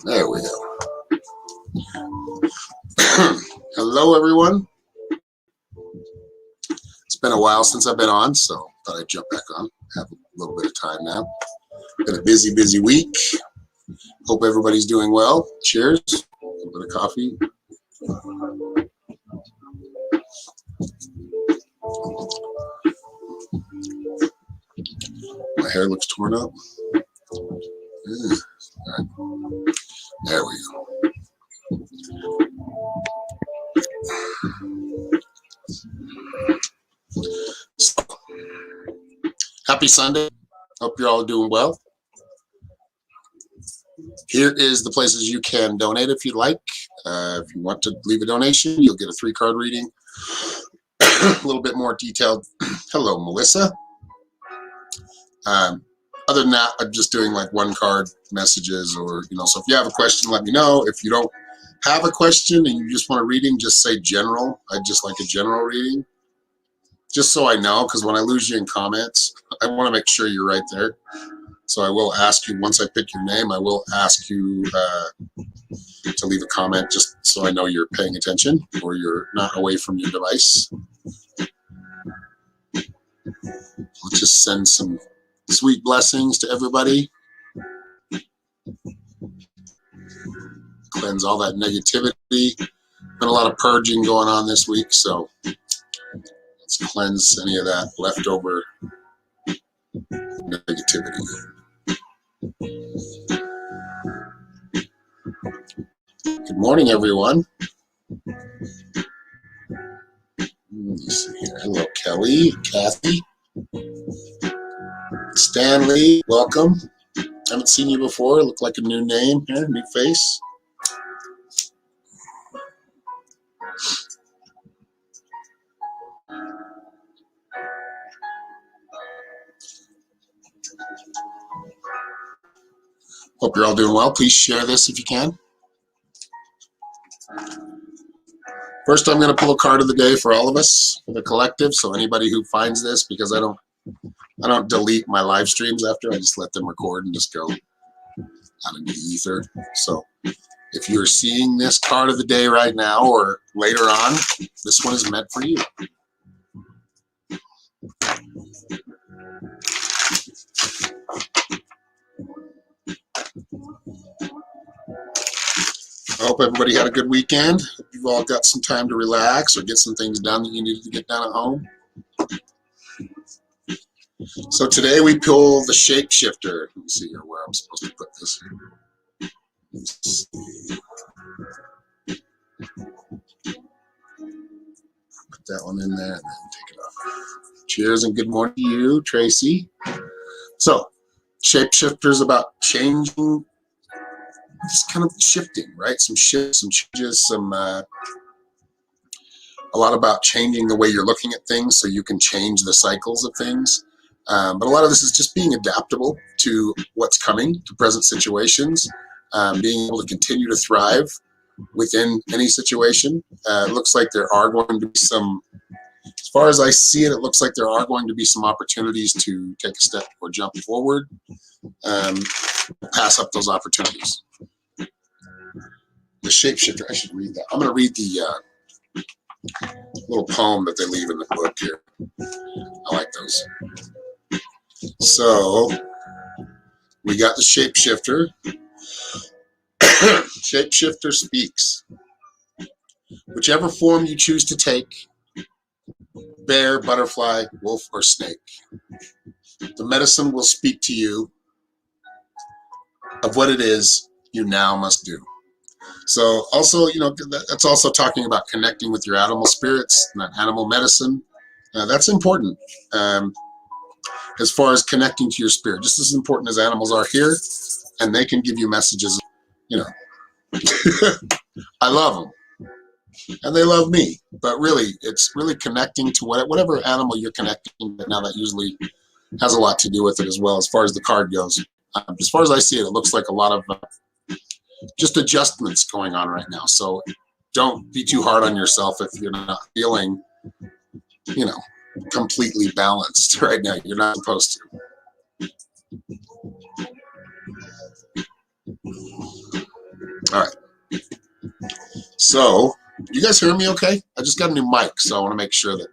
There we go. Hello, everyone. It's been a while since I've been on, so thought I'd jump back on. Have a little bit of time now. Been a busy week. Hope everybody's doing well. Cheers. A little bit of coffee. My hair looks torn up. All right. There we go. So, happy Sunday. Hope you're all doing well. Here is the places you can donate if you'd like. If you want to leave a donation, you'll get a 3-card reading. A little bit more detailed. Hello, Melissa. Other than that, I'm just doing like 1-card messages, or, so if you have a question, let me know. If you don't have a question and you just want a reading, just say general. I'd just like a general reading, just so I know, because when I lose you in comments, I want to make sure you're right there. So I will ask you, once I pick your name, I will ask you to leave a comment, just so I know you're paying attention or you're not away from your device. Let's just send some sweet blessings to everybody. Cleanse all that negativity. Been a lot of purging going on this week, so let's cleanse any of that leftover negativity. Good morning, everyone. Let me see here. Hello, Kelly, Kathy, Stanley. Welcome. Haven't seen you before. Look like a new name here, new face. Hope you're all doing well. Please share this if you can. First, I'm going to pull a card of the day for all of us, for the collective. So anybody who finds this, because I don't delete my live streams after, I just let them record and just go out into the ether. So if you're seeing this card of the day right now or later on, this one is meant for you. I hope everybody had a good weekend. Hope you've all got some time to relax or get some things done that you needed to get done at home. So today we pull the Shapeshifter. Let me see here where I'm supposed to put this. Let's see. Put that one in there and then take it off. Cheers and good morning to you, Tracy. So Shapeshifter is about changing. Just kind of shifting, right? Some shifts, some changes, a lot about changing the way you're looking at things so you can change the cycles of things. But a lot of this is just being adaptable to what's coming, to present situations, being able to continue to thrive within any situation. It looks like there are going to be some, as far as I see it, it looks like there are going to be some opportunities to take a step or jump forward, pass up those opportunities. The Shapeshifter, I should read that. I'm going to read the little poem that they leave in the book here. I like those. So, we got the Shapeshifter. Shapeshifter speaks. Whichever form you choose to take, bear, butterfly, wolf, or snake, the medicine will speak to you of what it is you now must do. So also, that's also talking about connecting with your animal spirits, not animal medicine. That's important as far as connecting to your spirit, just as important as animals are here, and they can give you messages. I love them, and they love me. But really, it's really connecting to whatever animal you're connecting to. Now that usually has a lot to do with it as well, as far as the card goes. As far as I see it, it looks like a lot of just adjustments going on right now. So don't be too hard on yourself if you're not feeling, completely balanced right now. You're not supposed to. All right. So, you guys hear me okay? I just got a new mic, so I want to make sure that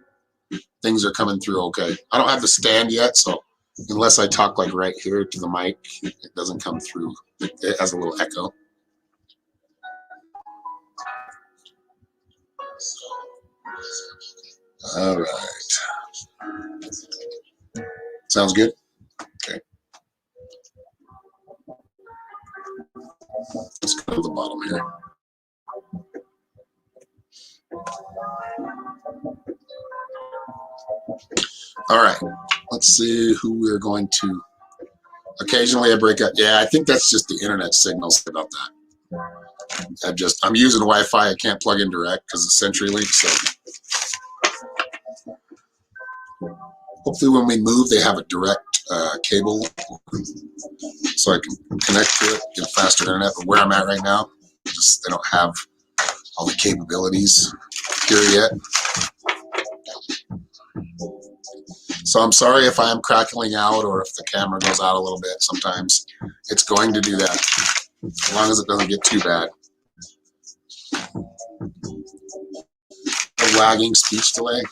things are coming through okay. I don't have the stand yet, so unless I talk like right here to the mic, it doesn't come through. It has a little echo. All right. Sounds good? Okay. Let's go to the bottom here. All right. Let's see who we're going to. Occasionally I break up. Yeah, I think that's just the internet signal. Sorry about that. I'm using Wi-Fi. I can't plug in direct because it's CenturyLink. So hopefully when we move, they have a direct cable so I can connect to it, get faster internet. But where I'm at right now, just they don't have all the capabilities here yet. So I'm sorry if I am crackling out or if the camera goes out a little bit. Sometimes it's going to do that, as long as it doesn't get too bad. A lagging speech delay.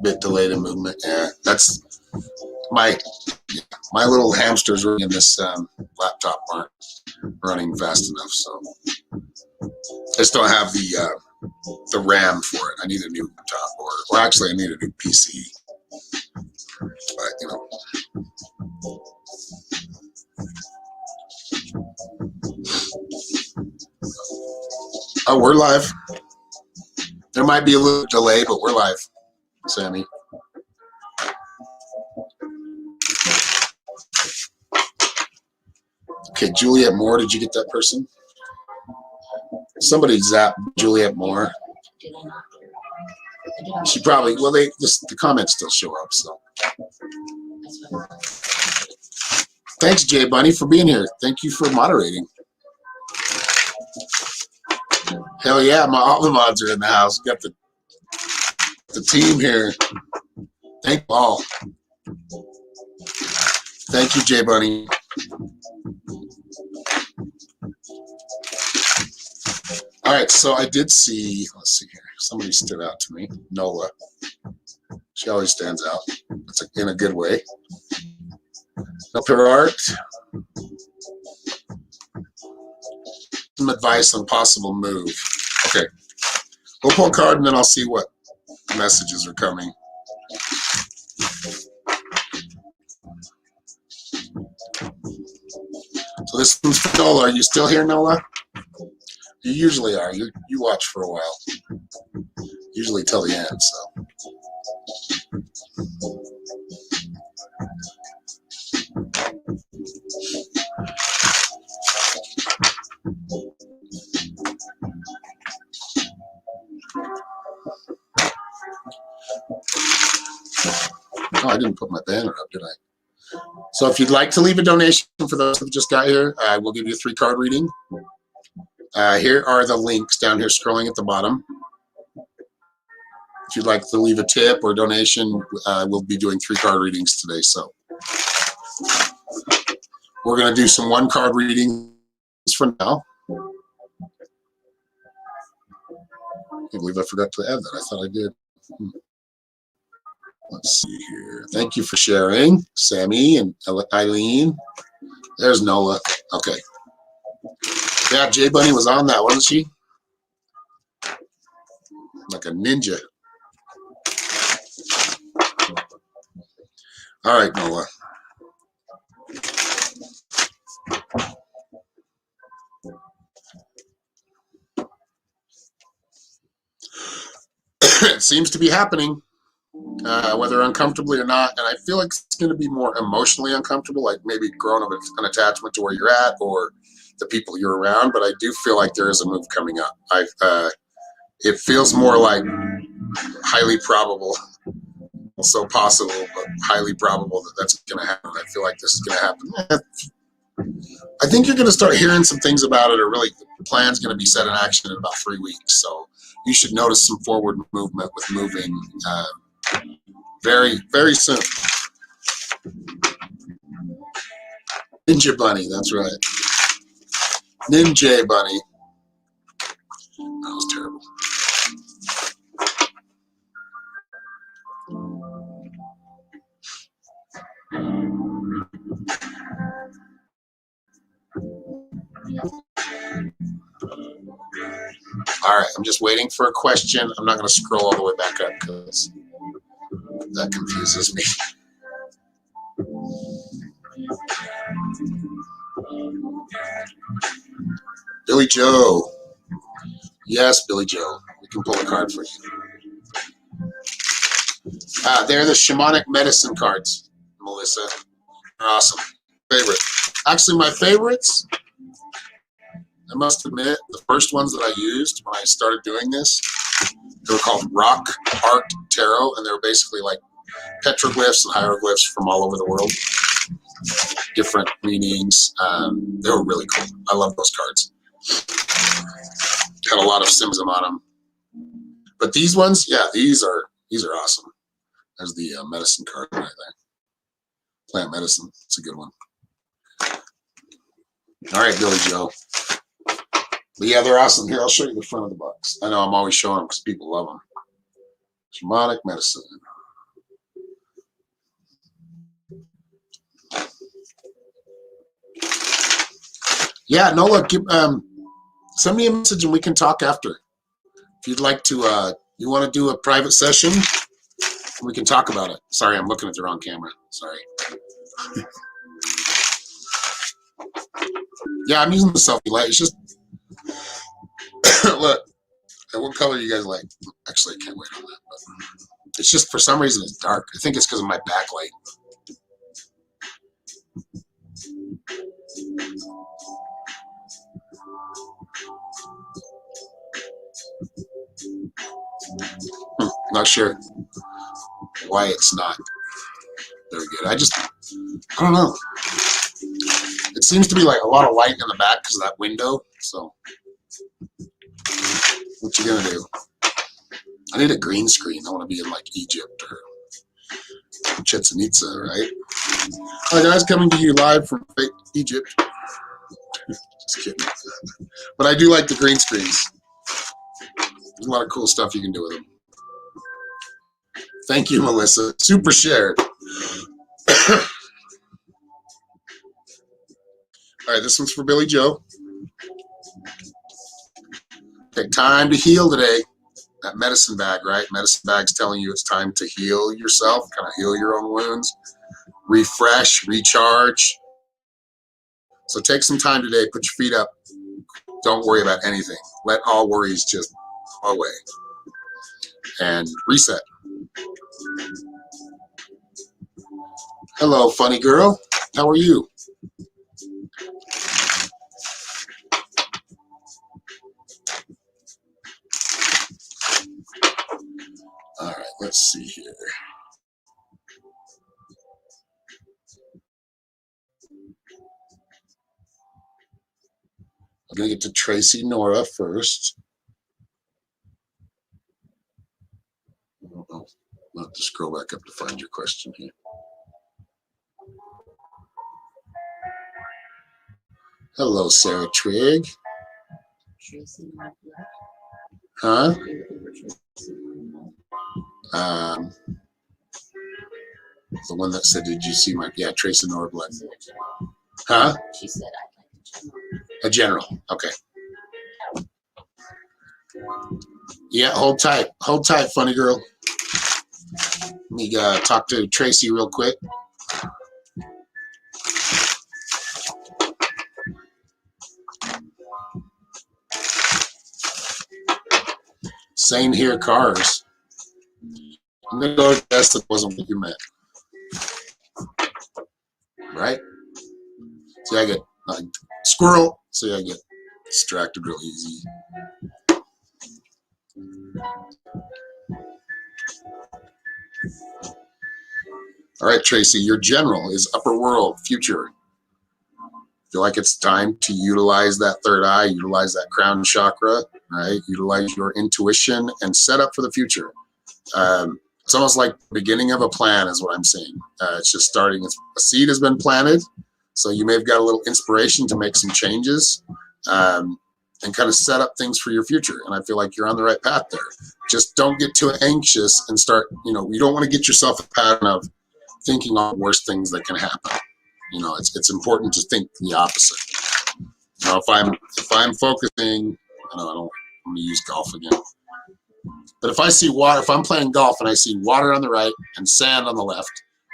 Bit delayed in movement. Yeah, that's my little hamsters running in this laptop aren't running fast enough, so I just don't have the RAM for it. I need a new laptop, or actually I need a new PC. But you know, oh, we're live. There might be a little delay, but we're live, Sammy. Okay, Juliet Moore, did you get that person? Somebody zapped Juliet Moore. She probably, well, the comments still show up, so. Thanks, Jay Bunny, for being here. Thank you for moderating. Hell yeah, all the mods are in the house. Got the team here. Thank you all. Thank you, Jay Bunny. All right, so I did see, let's see here. Somebody stood out to me, Nola. She always stands out. It's in a good way. No pure art. Some advice on possible move. Okay. We'll pull a card and then I'll see what messages are coming. So this one's for Nola. Are you still here, Nola? You usually are. You watch for a while. Usually till the end, so. Oh, I didn't put my banner up, did I? So if you'd like to leave a donation for those who just got here, I will give you a 3-card reading. Here are the links down here scrolling at the bottom. If you'd like to leave a tip or donation, we'll be doing 3-card readings today. So we're going to do some 1-card readings for now. I believe I forgot to add that. I thought I did. Let's see here. Thank you for sharing, Sammy and Eileen. There's Nola. Okay. Yeah, Jay Bunny was on that, wasn't she? Like a ninja. All right, Nola. It seems to be happening, whether uncomfortably or not. And I feel like it's going to be more emotionally uncomfortable, like maybe growing up an attachment to where you're at or the people you're around. But I do feel like there is a move coming up. It feels more like highly probable, so possible, but highly probable that that's going to happen. I feel like this is going to happen. I think you're going to start hearing some things about it, or really the plan's going to be set in action in about 3 weeks. So you should notice some forward movement with moving very, very soon. Ninja Bunny, that's right. Ninja Bunny. That was terrible. All right, I'm just waiting for a question. I'm not going to scroll all the way back up because that confuses me. Billy Joe. Yes, Billy Joe. We can pull a card for you. They're the shamanic medicine cards, Melissa. They're awesome. Favorite. Actually, my favorites, I must admit, the first ones that I used when I started doing this, they were called Rock Art Tarot, and they were basically like petroglyphs and hieroglyphs from all over the world. Different meanings. They were really cool. I love those cards. Had a lot of symbolism on them. But these ones, yeah, these are awesome. There's the medicine card right there. Plant medicine. It's a good one. All right, Billy Joe. But yeah, they're awesome. Here, I'll show you the front of the box. I know I'm always showing them because people love them. Shamanic medicine. Yeah, Nola, send me a message and we can talk after. If you'd like to, you want to do a private session, we can talk about it. Sorry, I'm looking at the wrong camera. Sorry. Yeah, I'm using the selfie light. It's just, look, what color you guys like? Actually, I can't wait on that. But it's just, for some reason, it's dark. I think it's because of my backlight. Not sure why it's not very good. I don't know. It seems to be like a lot of light in the back because of that window. So, what you gonna do? I need a green screen. I want to be in like Egypt or Chichen Itza, right? Hi guys, coming to you live from fake Egypt. Just kidding. But I do like the green screens. There's a lot of cool stuff you can do with them. Thank you, Melissa. Super shared. All right, this one's for Billy Joe. Okay, time to heal today. That medicine bag, right? Medicine bag's telling you it's time to heal yourself, kind of heal your own wounds, refresh, recharge. So take some time today. Put your feet up. Don't worry about anything. Let all worries just go away. And reset. Hello, funny girl. How are you? All right, let's see here. I'm going to get to Tracy Nora first. I'll have to scroll back up to find your question here. Hello, Sarah Trigg. Huh? The one that said, did you see my, yeah, Tracy Norblood. Huh? She said, I'd like a general. Okay. Yeah, hold tight. Hold tight, funny girl. Let me talk to Tracy real quick. Same here, cars. I'm going to go with guess that wasn't what you meant. Right? See, I get squirrel. See, I get distracted real easy. All right, Tracy, your general is upper world, future. Feel like it's time to utilize that third eye, utilize that crown chakra, right? Utilize your intuition and set up for the future. It's almost like the beginning of a plan is what I'm saying. It's just starting. A seed has been planted. So you may have got a little inspiration to make some changes and kind of set up things for your future. And I feel like you're on the right path there. Just don't get too anxious and start, you don't want to get yourself a pattern of thinking all the worst things that can happen. It's important to think the opposite. If I'm focusing, I don't let me use golf again. But if I see water, if I'm playing golf and I see water on the right and sand on the left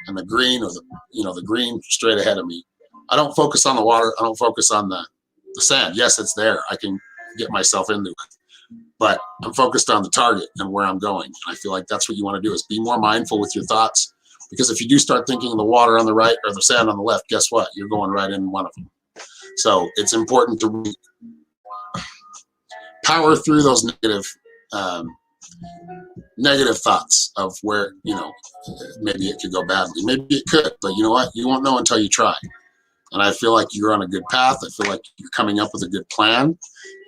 and the green or the green straight ahead of me, I don't focus on the water. I don't focus on the sand. Yes, it's there. I can get myself into it. But I'm focused on the target and where I'm going. And I feel like that's what you want to do, is be more mindful with your thoughts. Because if you do start thinking of the water on the right or the sand on the left, guess what? You're going right in one of them. So it's important to power through those negative thoughts of where, maybe it could go badly. Maybe it could, but you know what? You won't know until you try. And I feel like you're on a good path. I feel like you're coming up with a good plan.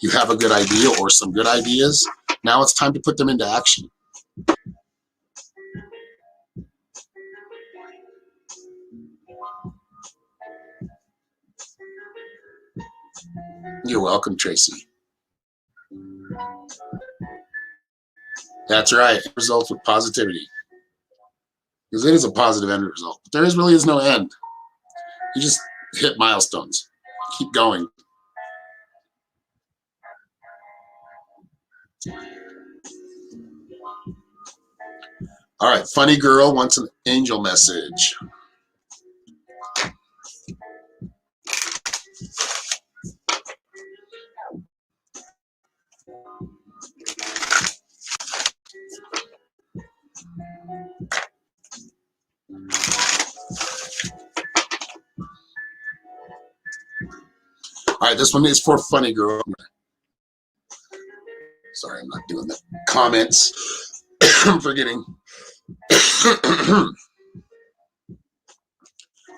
You have a good idea or some good ideas. Now it's time to put them into action. You're welcome, Tracy. That's right. Results with positivity. Because it is a positive end result. But there really is no end. You just hit milestones. Keep going. All right. Funny girl wants an angel message. All right, this one is for Funny Girl. Sorry, I'm not doing the comments. I'm forgetting.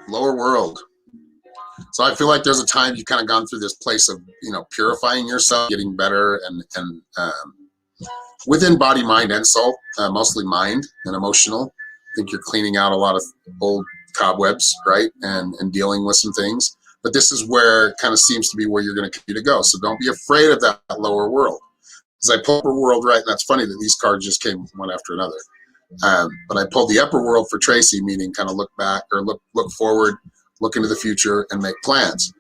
Lower world. So I feel like there's a time you've kind of gone through this place of, purifying yourself, getting better, and within body, mind, and soul, mostly mind and emotional. I think you're cleaning out a lot of old cobwebs, right, and dealing with some things. But this is where it kind of seems to be where you're going to continue to go. So don't be afraid of that lower world. Because I pulled upper world, right, and that's funny that these cards just came one after another. But I pulled the upper world for Tracy, meaning kind of look back or look forward, look into the future, and make plans.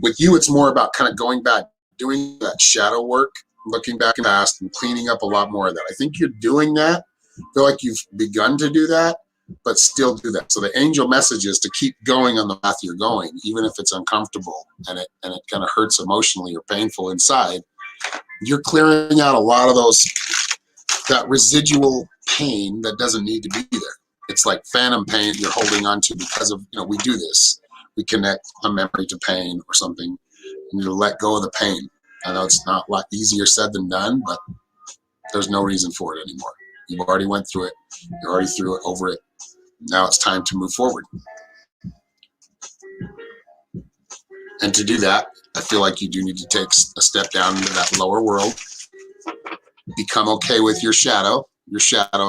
With you, it's more about kind of going back, doing that shadow work, looking back in the past and cleaning up a lot more of that. I think you're doing that. I feel like you've begun to do that, but still do that. So the angel message is to keep going on the path you're going, even if it's uncomfortable and it kind of hurts emotionally or painful inside. You're clearing out a lot of that residual pain that doesn't need to be there. It's like phantom pain you're holding on to because of, we do this. We connect a memory to pain or something. You need to let go of the pain. I know it's not a lot easier said than done, but there's no reason for it anymore. You've already went through it. You're already through it, over it. Now it's time to move forward. And to do that, I feel like you do need to take a step down into that lower world. Become okay with your shadow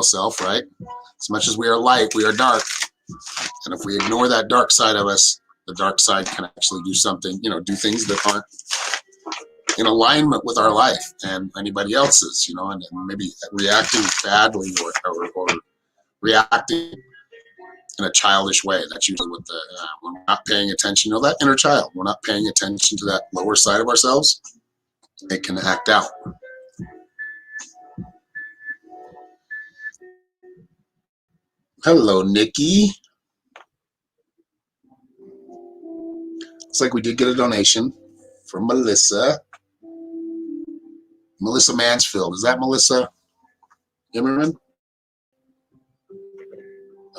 self, right? As much as we are light, we are dark. And if we ignore that dark side of us, the dark side can actually do something, do things that aren't in alignment with our life and anybody else's, and maybe reacting badly or reacting in a childish way. That's usually what when we're not paying attention, that inner child, we're not paying attention to that lower side of ourselves, it can act out. Hello, Nikki. Looks like we did get a donation from Melissa. Melissa Mansfield. Is that Melissa Immerman?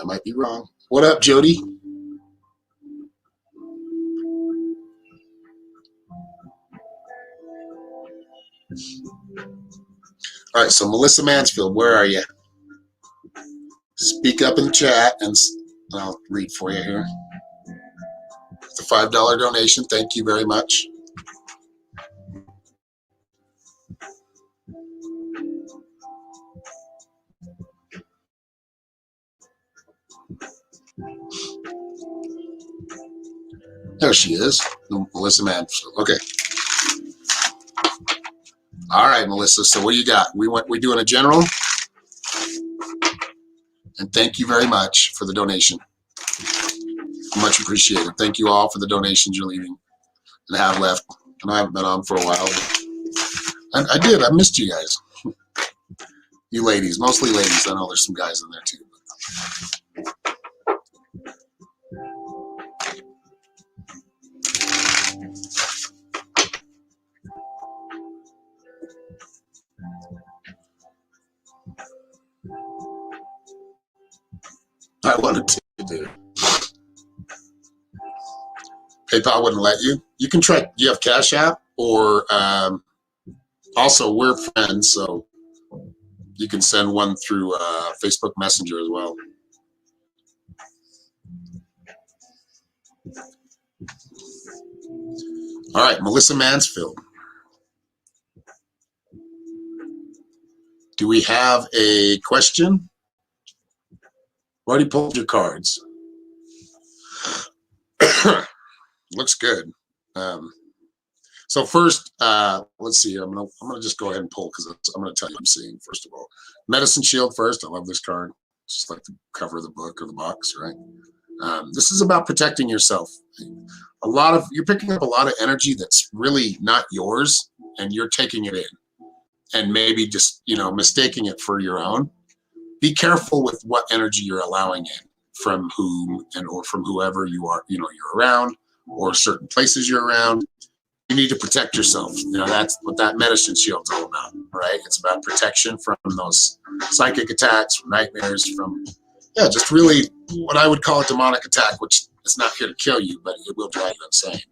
I might be wrong. What up, Jody? All right, so Melissa Mansfield, where are you? Speak up in the chat, and I'll read for you here. It's a $5 donation. Thank you very much. There's she is, Melissa Mansfield. Okay. All right, Melissa. So what do you got? We doing a general? And thank you very much for the donation. Much appreciated. Thank you all for the donations you're leaving and have left. And I haven't been on for a while. And I did. I missed you guys. You ladies, mostly ladies. I know there's some guys in there too. I wanted to do. PayPal wouldn't let you. You can try. You have Cash App, or also we're friends, so you can send one through Facebook Messenger as well. All right, Melissa Mansfield. Do we have a question? Already pulled your cards. Looks good. So first, let's see. I'm gonna just go ahead and pull because I'm gonna tell you what I'm seeing first of all. Medicine Shield first. I love this card. It's just like the cover of the book or the box, right? This is about protecting yourself. You're picking up a lot of energy that's really not yours, and you're taking it in, and maybe just mistaking it for your own. Be careful with what energy you're allowing in from whom or from whoever you are, you're around, or certain places you're around. You need to protect yourself. That's what that medicine shield's all about, right? It's about protection from those psychic attacks, from nightmares, from just really what I would call a demonic attack, which is not here to kill you, but it will drive you insane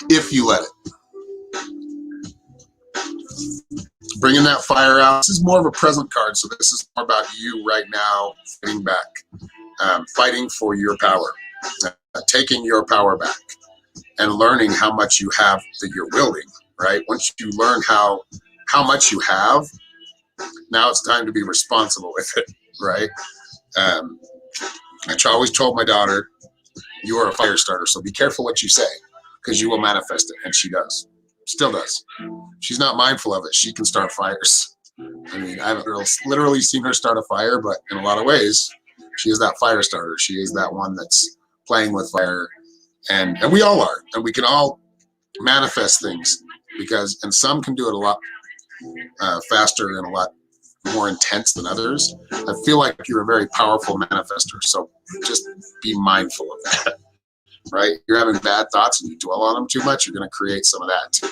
if you let it. Bringing that fire out. This is more of a present card, so this is more about you right now fighting back, fighting for your power, taking your power back, and learning how much you have that you're wielding, right? Once you learn how much you have, now it's time to be responsible with it, right? I always told my daughter, you are a fire starter, so be careful what you say, because you will manifest it, and she does. Still does. She's not mindful of it. She can start fires. I mean, I haven't literally seen her start a fire, but in a lot of ways, she is that fire starter. She is that one that's playing with fire. And we all are. And we can all manifest things and some can do it a lot faster and a lot more intense than others. I feel like you're a very powerful manifester. So just be mindful of that. Right? You're having bad thoughts and you dwell on them too much, you're going to create some of that too.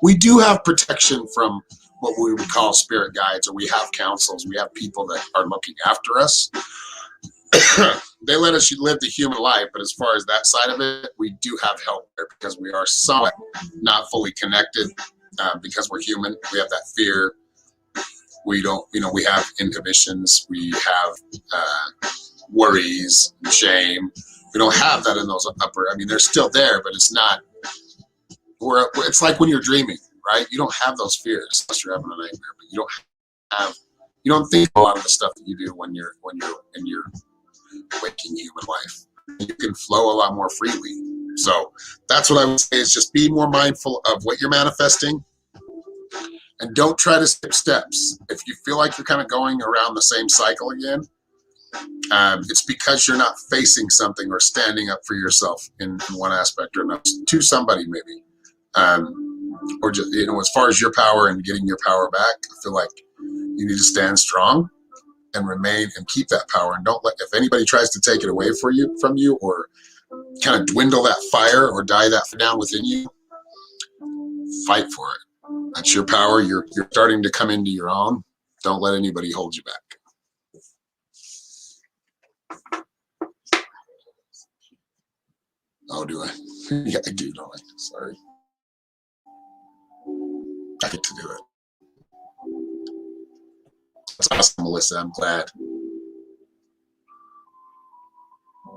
We do have protection from what we would call spirit guides, or we have councils. We have people that are looking after us. They let us live the human life, but as far as that side of it, we do have help there because we are somewhat not fully connected because we're human. We have that fear. We don't, we have inhibitions. We have worries and shame. We don't have that in those upper. I mean, they're still there, but it's not. It's like when you're dreaming, right? You don't have those fears unless you're having a nightmare. But you don't think a lot of the stuff that you do when you're in your waking human life. You can flow a lot more freely. So that's what I would say is just be more mindful of what you're manifesting, and don't try to skip steps. If you feel like you're kind of going around the same cycle again, it's because you're not facing something or standing up for yourself in one aspect or another to somebody maybe, or just as far as your power and getting your power back. I feel like you need to stand strong and remain and keep that power, and don't let, if anybody tries to take it away from you or kind of dwindle that fire or die that down within you, fight for it. That's your power. You're starting to come into your own. Don't let anybody hold you back. Oh, do I? Yeah, I do, don't I? Sorry. I get to do it. That's awesome, Melissa. I'm glad.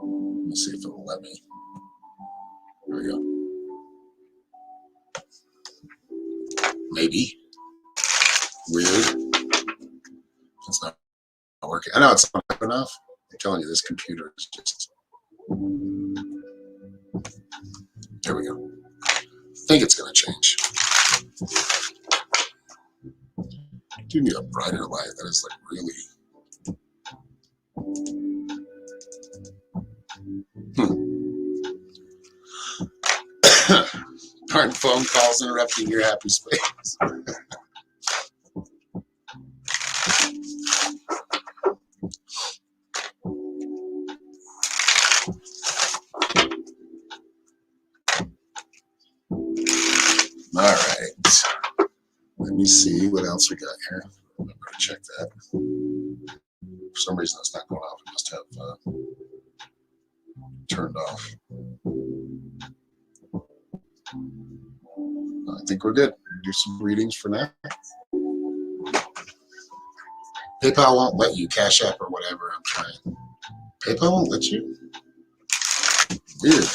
Let me see if it'll let me. Here we go. Maybe. Weird. It's not working. I know it's not enough. I'm telling you, this computer is just. There we go. I think it's going to change. Do need a brighter light. That is like really. Darn phone calls interrupting your happy space. All right. Let me see what else we got here. Remember to check that. For some reason, it's not going off. It must have turned off. I think we're good. Do some readings for now. PayPal won't let you. Cash App or whatever. I'm trying. PayPal won't let you? Weird.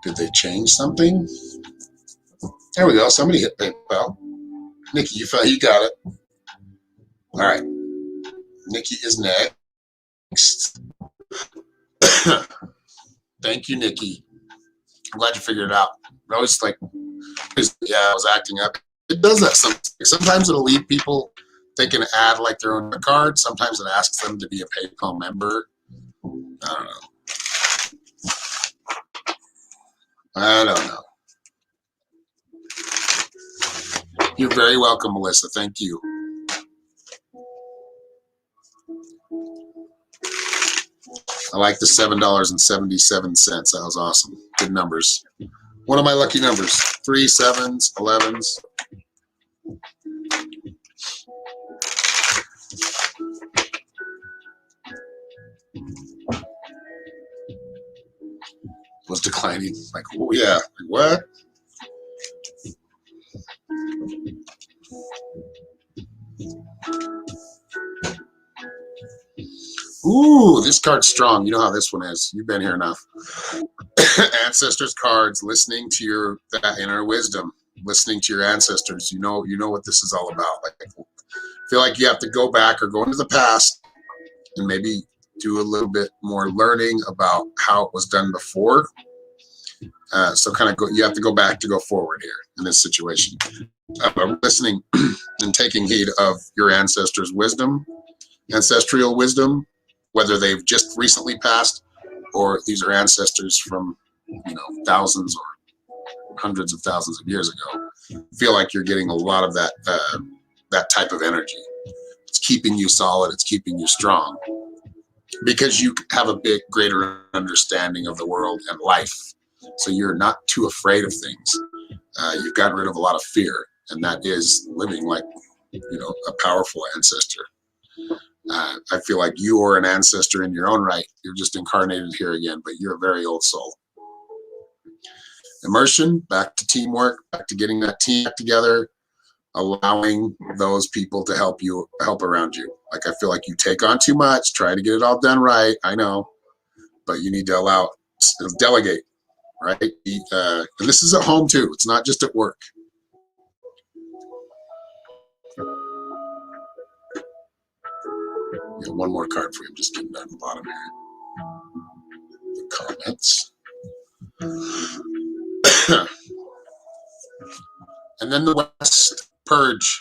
Did they change something? There we go. Somebody hit PayPal. Nikki, you got it. All right. Nikki is next. Thank you, Nikki. I'm glad you figured it out. I was like, yeah, I was acting up. It does that sometimes. It'll leave people thinking to add like their own card. Sometimes it asks them to be a PayPal member. I don't know. You're very welcome, Melissa. Thank you. I like the $7.77. That was awesome. Good numbers. One of my lucky numbers. 3 7s, 11s. Was declining. Like, oh yeah. Like, what? Ooh, this card's strong. You know how this one is. You've been here enough. Ancestors cards, listening to your that inner wisdom, listening to your ancestors. You know what this is all about. Like, I feel like you have to go back or go into the past and maybe do a little bit more learning about how it was done before. So kind of you have to go back to go forward here in this situation. Listening and taking heed of your ancestors' wisdom, ancestral wisdom, whether they've just recently passed or these are ancestors from, thousands or hundreds of thousands of years ago. I feel like you're getting a lot of that type of energy. It's keeping you solid. It's keeping you strong because you have a greater understanding of the world and life. So you're not too afraid of things. You've gotten rid of a lot of fear, and that is living like, a powerful ancestor. I feel like you are an ancestor in your own right. You're just incarnated here again, but you're a very old soul. Immersion, back to teamwork, back to getting that team back together, allowing those people to help around you. Like, I feel like you take on too much, try to get it all done right. I know, but you need to delegate, right? And this is at home too. It's not just at work. Yeah, one more card for you. I'm just getting down to the bottom here. The comments. And then the West, purge.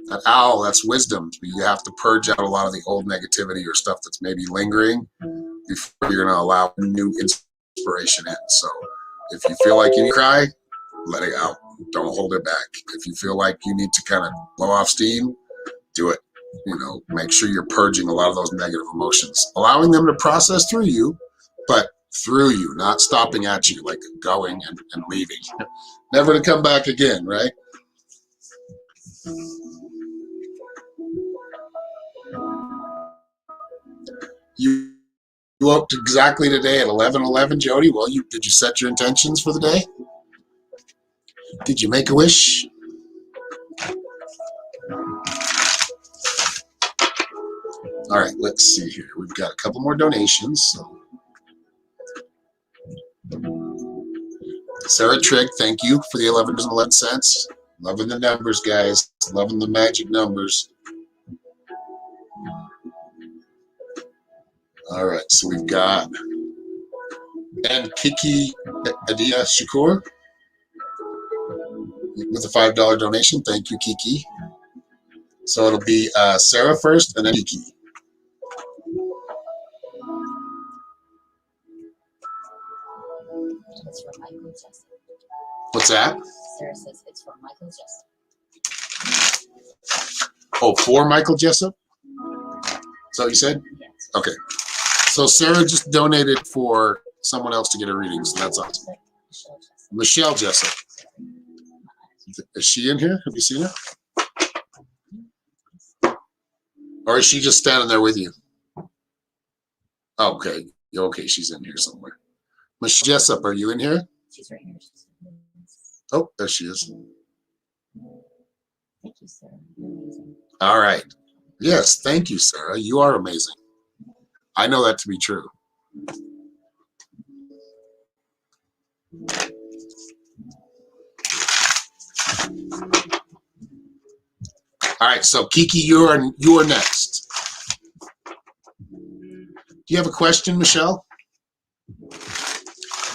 That owl, that's wisdom. You have to purge out a lot of the old negativity or stuff that's maybe lingering before you're going to allow new inspiration in. So if you feel like you need to cry, let it out. Don't hold it back. If you feel like you need to kind of blow off steam, do it. Make sure you're purging a lot of those negative emotions, allowing them to process through you, but through you, not stopping at you, like going and leaving, never to come back again, right? You woke exactly today at 11:11, Jody. Well, did you set your intentions for the day? Did you make a wish? All right, let's see here. We've got a couple more donations. So Sarah Trigg, thank you for the $11.11. Loving the numbers, guys. Loving the magic numbers. All right, so we've got and Kiki Adia Shakur with a $5 donation. Thank you, Kiki. So it'll be Sarah first and then Kiki. It's from Michael Jessup. What's that? Sarah says it's from Michael Jessup. Oh, for Michael Jessup? Is that what you said? Yes. Okay. So Sarah just donated for someone else to get a reading, so that's awesome. Michelle Jessup. Michelle Jessup. Is she in here? Have you seen her? Or is she just standing there with you? Oh, okay. Okay, she's in here somewhere. Michelle Jessup, are you in here? She's right here. Oh, there she is. Thank you, Sarah. You're amazing. All right. Yes, thank you, Sarah. You are amazing. I know that to be true. All right, so Kiki, you're next. Do you have a question, Michelle?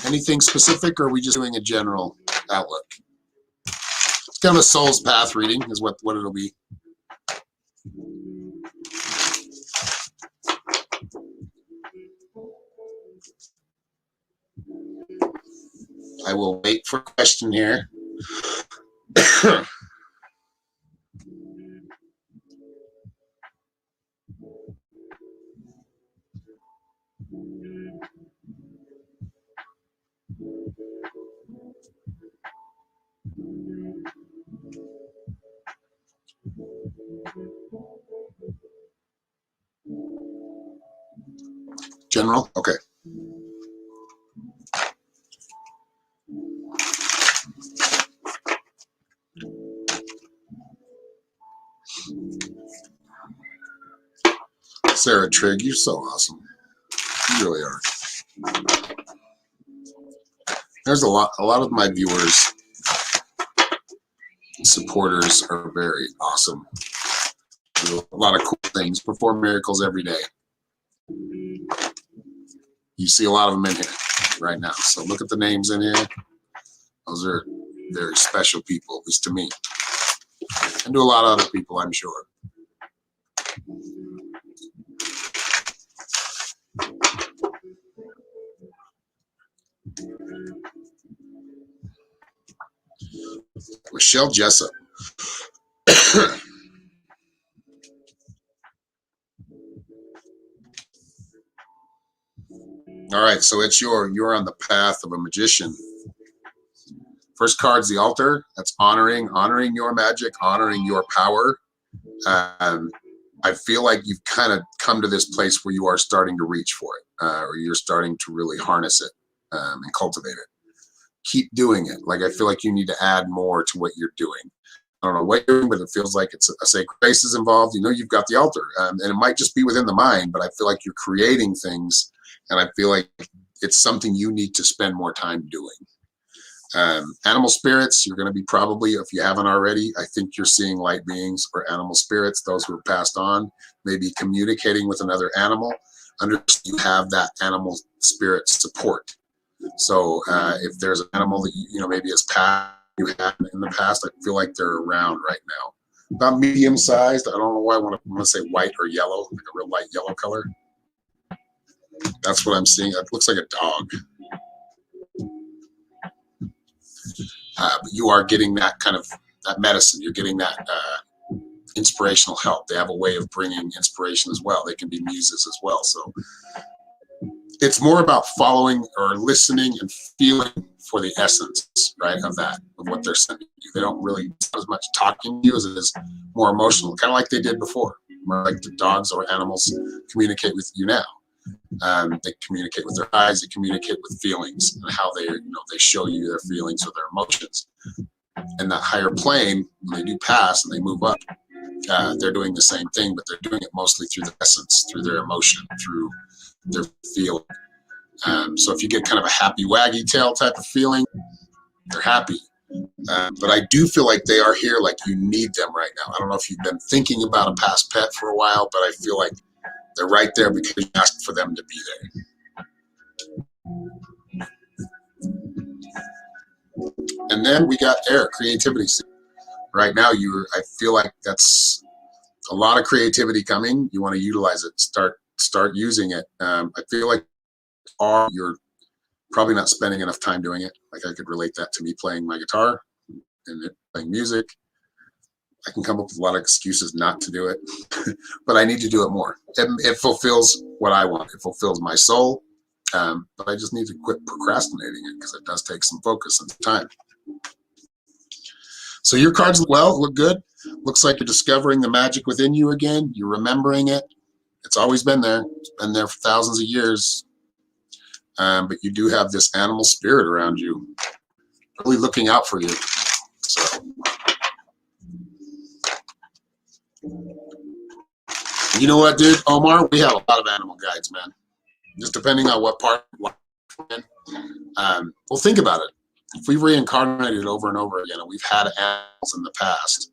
Anything specific, or are we just doing a general outlook? It's kind of a soul's path reading is what it'll be. I will wait for a question here. General? Okay. Sarah Trigg, you're so awesome. You really are. There's a lot of my viewers, supporters are very awesome. Do a lot of cool things, perform miracles every day. You see a lot of them in here right now. So look at the names in here. Those are very special people, at least to me. And to a lot of other people, I'm sure. Michelle Jessup. All right, so it's you're on the path of a magician. First card's the altar. That's honoring your magic, honoring your power. I feel like you've kind of come to this place where you are starting to reach for it, or you're starting to really harness it and cultivate it. Keep doing it. Like, I feel like you need to add more to what you're doing. I don't know what you're doing, but it feels like it's a sacred space is involved. You know, you've got the altar, and it might just be within the mind, but I feel like you're creating things, and I feel like it's something you need to spend more time doing. Animal spirits, you're going to be probably, if you haven't already, I think you're seeing light beings or animal spirits, those who are passed on, maybe communicating with another animal. Understand you have that animal spirit support. So if there's an animal that you know maybe has passed, you had in the past, I feel like they're around right now. About medium sized. I don't know why I want to say white or yellow, like a real light yellow color. That's what I'm seeing. It looks like a dog. But you are getting that kind of that medicine. You're getting that inspirational help. They have a way of bringing inspiration as well. They can be muses as well. So it's more about following or listening and feeling for the essence, right, of that, of what they're sending you. They don't really, it's not as much talking to you as it is more emotional, kind of like they did before, more like the dogs or animals communicate with you now. They communicate with their eyes, they communicate with feelings and how they, you know, they show you their feelings or their emotions. And that higher plane, when they do pass and they move up, they're doing the same thing, but they're doing it mostly through the essence, through their emotion, through their feeling. So if you get kind of a happy waggy tail type of feeling, They're happy. But I do feel like they are here, like you need them right now. I don't know if you've been thinking about a past pet for a while, but I feel like they're right there because you asked for them to be there. And then we got air, creativity. Right now, I feel like that's a lot of creativity coming. You want to utilize it. Start using it. I feel like you're probably not spending enough time doing it. Like I could relate that to me playing my guitar and playing music. I can come up with a lot of excuses not to do it, but I need to do it more. It fulfills what I want. It fulfills my soul, but I just need to quit procrastinating it because it does take some focus and time. So your cards look good. Looks like you're discovering the magic within you again. You're remembering it. It's always been there. It's been there for thousands of years. But you do have this animal spirit around you, really looking out for you. So, you know what, dude? Omar, we have a lot of animal guides, man. Just depending on what part we're in. Well, think about it. If we've reincarnated over and over again, and we've had animals in the past,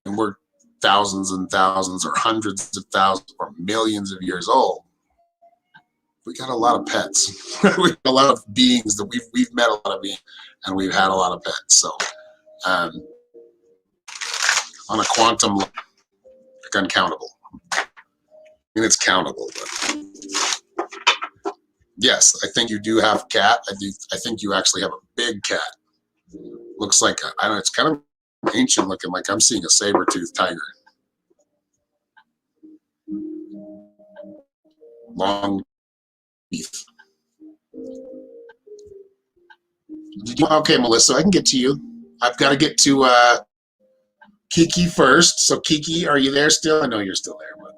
and we're thousands and thousands or hundreds of thousands or millions of years old, we got a lot of pets. We got a lot of beings that we've met a lot of beings, and we've had a lot of pets. So on a quantum level, like uncountable. I mean, it's countable, but yes, I think you do have a cat. I think you actually have a big cat. Looks like I don't know. It's kind of ancient looking. Like I'm seeing a saber-toothed tiger. Long teeth. Okay, Melissa, I can get to you. I've got to get to Kiki first. So Kiki, are you there still? I know you're still there, but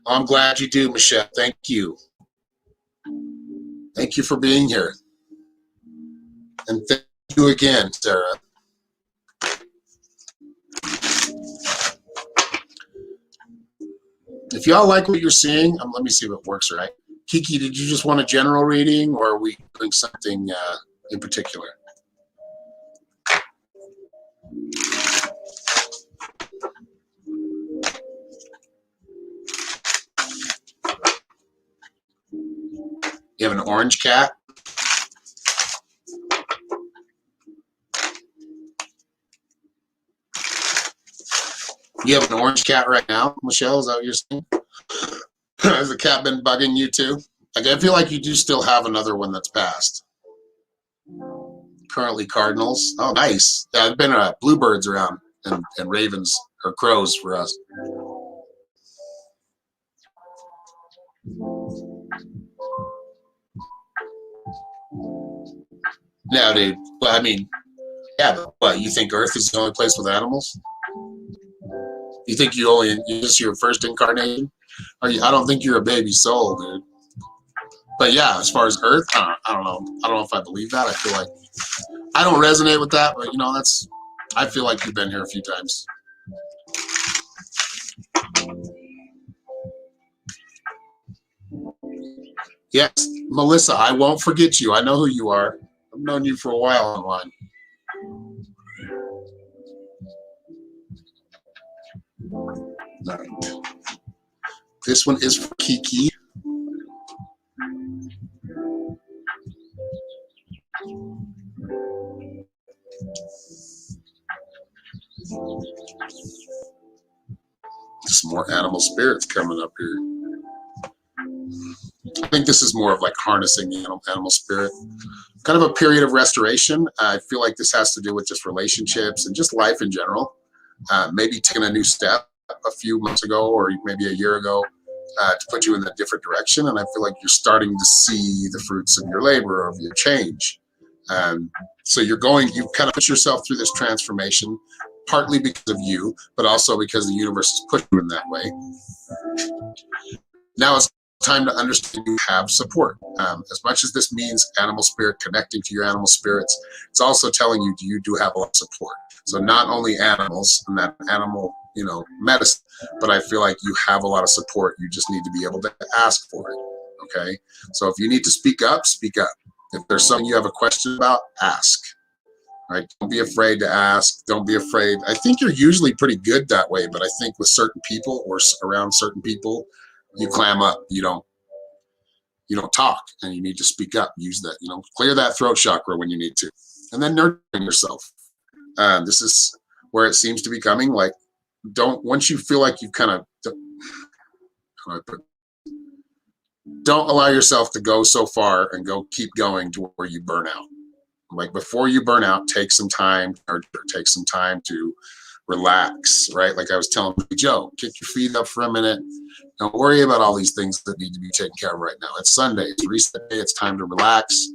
I'm glad you do, Michelle. Thank you. Thank you for being here. And thank you again, Sarah. If y'all like what you're seeing, let me see if it works right. Kiki, did you just want a general reading, or are we doing something in particular? You have an orange cat? You have an orange cat right now, Michelle? Is that what you're saying? Has the cat been bugging you too? Like, I feel like you do still have another one that's passed. Currently cardinals. Oh, nice. Yeah, there's been bluebirds around and ravens or crows for us. No, dude. Well, I mean, yeah, but what, you think Earth is the only place with animals? You think this is your first incarnation? I don't think you're a baby soul, dude. But yeah, as far as Earth, I don't know. I don't know if I believe that. I feel like I don't resonate with that, but I feel like you've been here a few times. Yes, Melissa, I won't forget you. I know who you are. I've known you for a while online. All right. This one is for Kiki. Some more animal spirits coming up here. I think this is more of like harnessing the animal spirit. Kind of a period of restoration. I feel like this has to do with just relationships and just life in general. Maybe taking a new step a few months ago or maybe a year ago to put you in a different direction. And I feel like you're starting to see the fruits of your labor, of your change. So you've kind of put yourself through this transformation, partly because of you, but also because the universe has put you in that way. Now it's time to understand you have support. As much as this means animal spirit connecting to your animal spirits, it's also telling you you do have a lot of support. So not only animals and that animal, medicine, but I feel like you have a lot of support. You just need to be able to ask for it. Okay. So if you need to speak up, speak up. If there's something you have a question about, ask. Right? Don't be afraid to ask. Don't be afraid. I think you're usually pretty good that way, but I think with certain people or around certain people, you clam up. You don't talk, and you need to speak up. Use that. Clear that throat chakra when you need to, and then nurturing yourself. This is where it seems to be coming. Like, once you feel like you've kind of, don't allow yourself to go so far and keep going to where you burn out. Like, before you burn out, take some time, or take some time to relax, right? Like I was telling Joe, kick your feet up for a minute. Don't worry about all these things that need to be taken care of right now. It's Sunday, it's reset day, it's time to relax.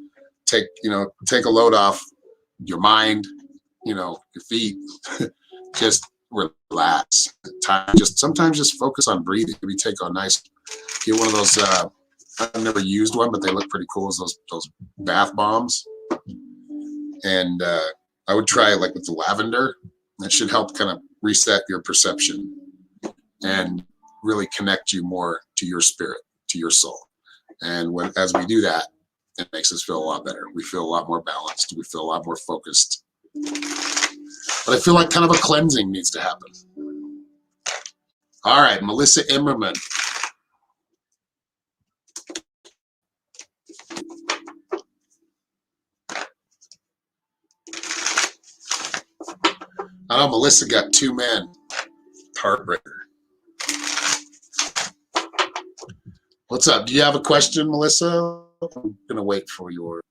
Take a load off your mind, your feet. Just relax. Sometimes just focus on breathing. Maybe take a nice, get one of those, I've never used one, but they look pretty cool, as those bath bombs. And I would try it like with the lavender. That should help kind of reset your perception and really connect you more to your spirit, to your soul. And as we do that, it makes us feel a lot better. We feel a lot more balanced. We feel a lot more focused. But I feel like kind of a cleansing needs to happen. All right, Melissa Immerman. I know Melissa got 2 men. Heartbreaker. What's up? Do you have a question, Melissa? I'm going to wait for your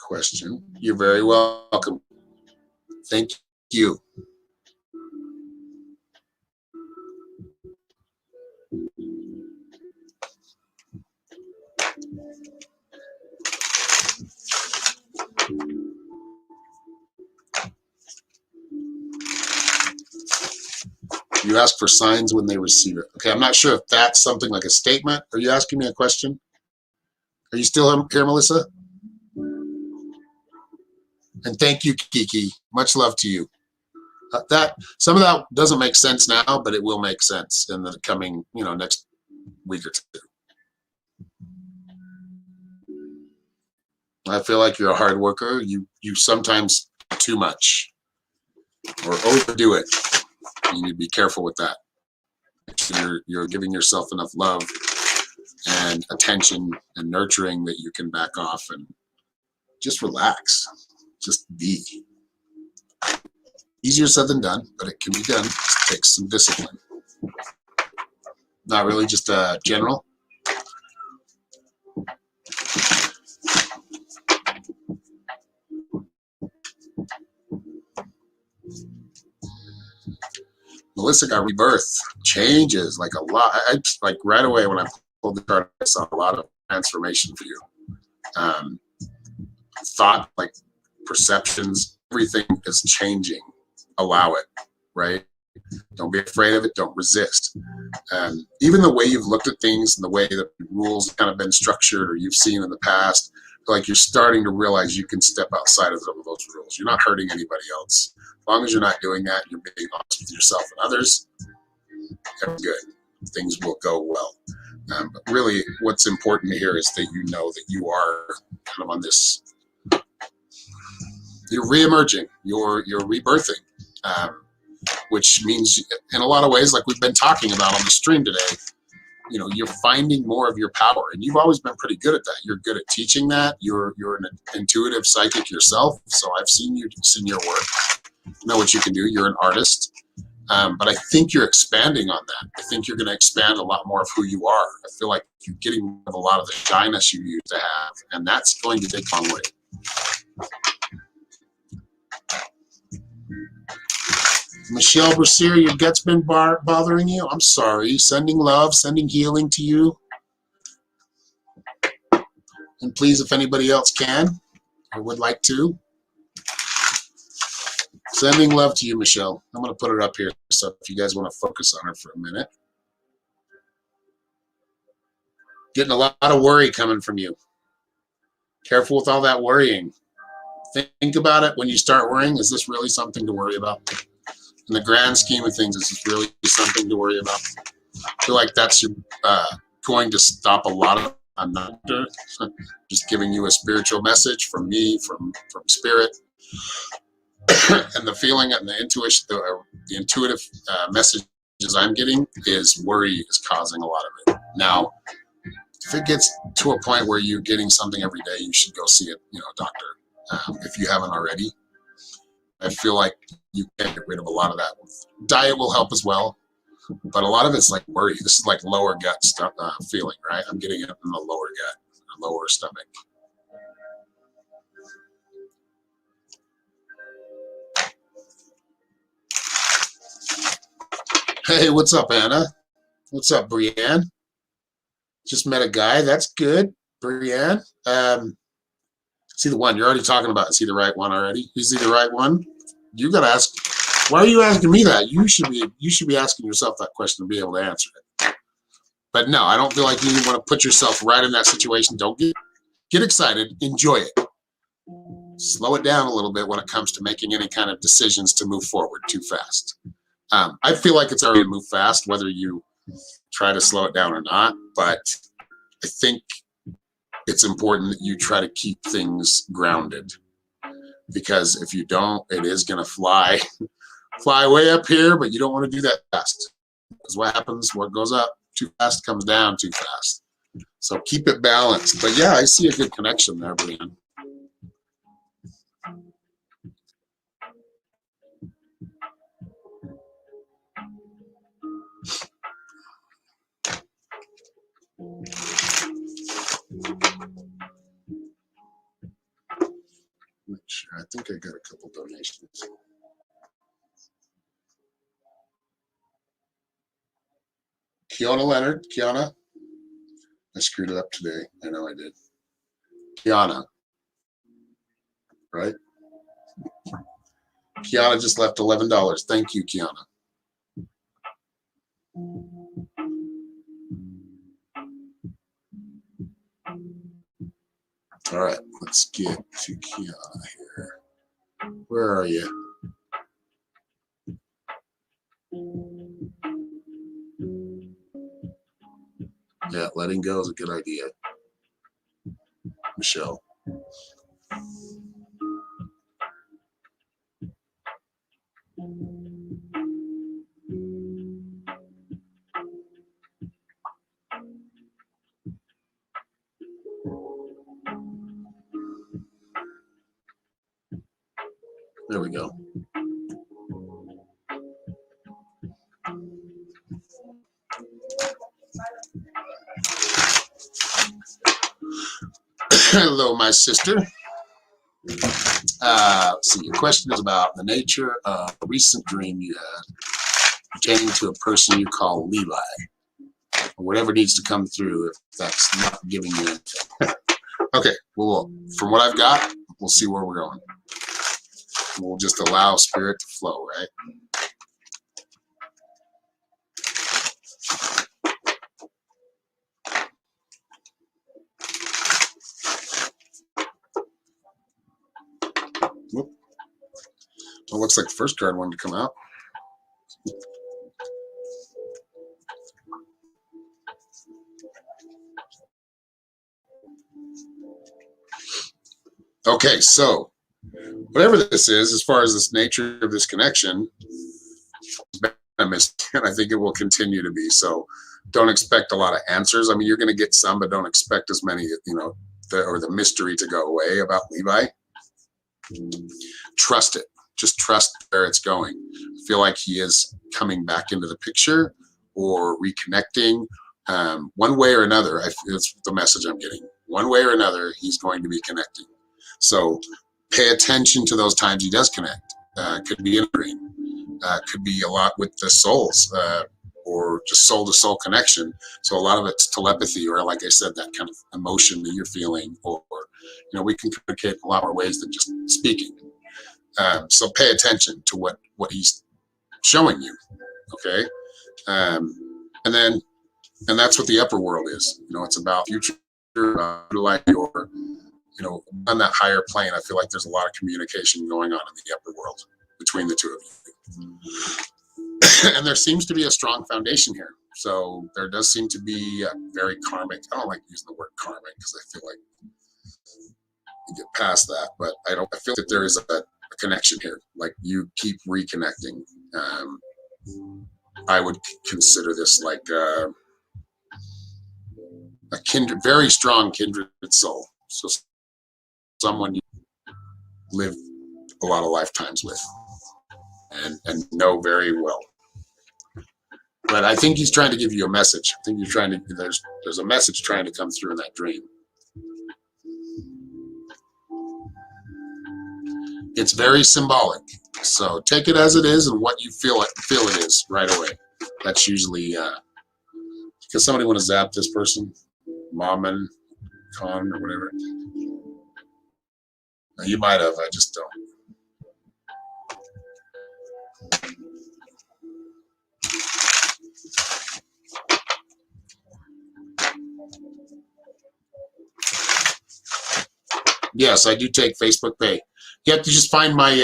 question. You're very welcome. Thank you. You ask for signs when they receive it. Okay, I'm not sure if that's something like a statement. Are you asking me a question? Are you still here, Melissa? And thank you, Kiki. Much love to you. Some of that doesn't make sense now, but it will make sense in the coming, next week or 2. I feel like you're a hard worker. You sometimes do too much or overdo it. You need to be careful with that. Make sure you're giving yourself enough love and attention and nurturing that you can back off and just relax. Just be. Easier said than done, but it can be done. It takes some discipline. Not really just general. Melissa got rebirth, changes, like a lot. Like right away when I pulled the card, I saw a lot of transformation for you. Thought, like perceptions, everything is changing. Allow it, right? Don't be afraid of it. Don't resist. Even the way you've looked at things and the way that the rules have kind of been structured or you've seen in the past, like you're starting to realize you can step outside of some of those rules. You're not hurting anybody else. As long as you're not doing that, you're being honest with yourself and others, everything's good. Things will go well. But really, what's important here is that you know that you are kind of on this, you're re-emerging, you're rebirthing, which means in a lot of ways, like we've been talking about on the stream today, you're finding more of your power, and you've always been pretty good at that. You're good at teaching that. You're an intuitive psychic yourself, so I've seen your work. You know what you can do. You're an artist, but I think you're expanding on that. I think you're going to expand a lot more of who you are. I feel like you're getting rid of a lot of the shyness you used to have, and that's going to take a long way. Michelle Brasier, your gut's been bothering you? I'm sorry. Sending love, sending healing to you. And please, if anybody else can or would like to, sending love to you, Michelle. I'm going to put it up here so if you guys want to focus on her for a minute. Getting a lot of worry coming from you. Careful with all that worrying. Think about it when you start worrying. Is this really something to worry about? In the grand scheme of things, is this really something to worry about? I feel like that's going to stop a lot of I'm not just giving you a spiritual message from me, from spirit. And the feeling and the intuition, the intuitive messages I'm getting is worry is causing a lot of it. Now, if it gets to a point where you're getting something every day, you should go see a doctor if you haven't already. I feel like you can get rid of a lot of that. Diet will help as well, but a lot of it's like worry. This is like lower gut stuff feeling, right? I'm getting it in the lower gut, lower stomach. Hey, what's up, Anna? What's up, Brienne? Just met a guy. That's good, Brienne. See the one you're already talking about. Is he the right one already? Is he the right one? You gotta ask. Why are you asking me that? You should be asking yourself that question to be able to answer it. But no, I don't feel like you want to put yourself right in that situation. Don't get excited. Enjoy it. Slow it down a little bit when it comes to making any kind of decisions to move forward too fast. I feel like it's already moved fast, whether you try to slow it down or not. But I think it's important that you try to keep things grounded, because if you don't, it is going to fly way up here, but you don't want to do that fast, because what happens, what goes up too fast comes down too fast. So keep it balanced. But yeah, I see a good connection there, Brian. I think I got a couple donations. Kiana Leonard. Kiana. I screwed it up today. I know I did. Kiana. Right? Kiana just left $11. Thank you, Kiana. All right, let's get to Kiana here. Where are you? Yeah, letting go is a good idea. Michelle. There we go. Hello, my sister. Let's see, your question is about the nature of a recent dream you had pertaining to a person you call Levi, or whatever needs to come through if that's not giving you anything. Okay, well, from what I've got, we'll see where we're going. We'll just allow spirit to flow, right? Whoop. Well, looks like the first card wanted to come out. Okay, so whatever this is, as far as this nature of this connection, and I think it will continue to be. So don't expect a lot of answers. I mean, you're going to get some, but don't expect as many, or the mystery to go away about Levi. Trust it. Just trust where it's going. I feel like he is coming back into the picture or reconnecting. One way or another, it's the message I'm getting. One way or another, he's going to be connecting. So pay attention to those times he does connect. Could be in a dream. Could be a lot with the souls, or just soul-to-soul connection. So a lot of it's telepathy, or like I said, that kind of emotion that you're feeling, or we can communicate in a lot more ways than just speaking. So pay attention to what he's showing you, okay? And that's what the upper world is. It's about future, like your, on that higher plane. I feel like there's a lot of communication going on in the upper world between the two of you. And there seems to be a strong foundation here. So there does seem to be a very karmic. I don't like using the word karmic because I feel like you get past that, but I feel that there is a connection here. Like you keep reconnecting. I would consider this like a kindred, very strong kindred soul. So someone you live a lot of lifetimes with and know very well. But I think he's trying to give you a message. I think you're trying to, there's a message trying to come through in that dream. It's very symbolic. So take it as it is and what you feel it is right away. That's usually, because somebody want to zap this person, Maman Khan or whatever. You might have, I just don't. Yes, I do take Facebook Pay. You have to just find my,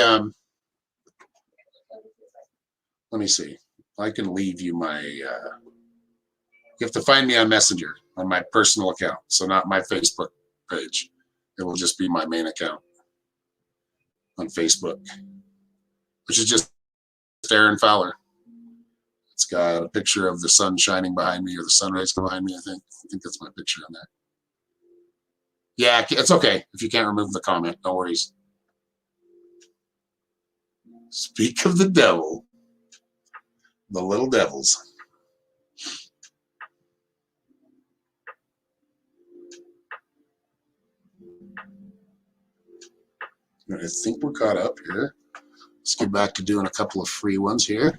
let me see. I can leave you my, you have to find me on Messenger, on my personal account. So not my Facebook page. It will just be my main account on Facebook, which is just Aaron Fowler. It's got a picture of the sun shining behind me or the sun rays behind me, I think. I think that's my picture on there. Yeah, it's okay if you can't remove the comment. No worries. Speak of the devil. The little devils. I think we're caught up here. Let's get back to doing a couple of free ones here.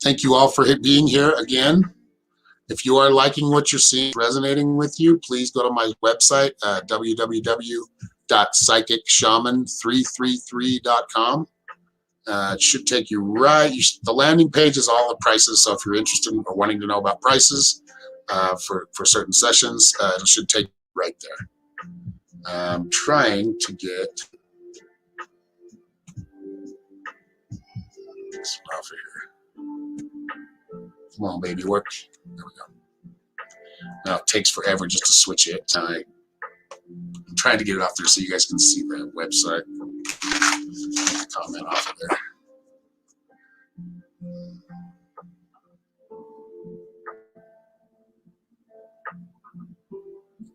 Thank you all for being here again. If you are liking what you're seeing, resonating with you, please go to my website, www.psychicshaman333.com. It should take you right. The landing page is all the prices. So if you're interested or wanting to know about prices for certain sessions, it should take you right there. I'm trying to get this off here. Come on, baby, work. There we go. Now it takes forever just to switch it. I'm trying to get it off there so you guys can see the website. Comment off of there.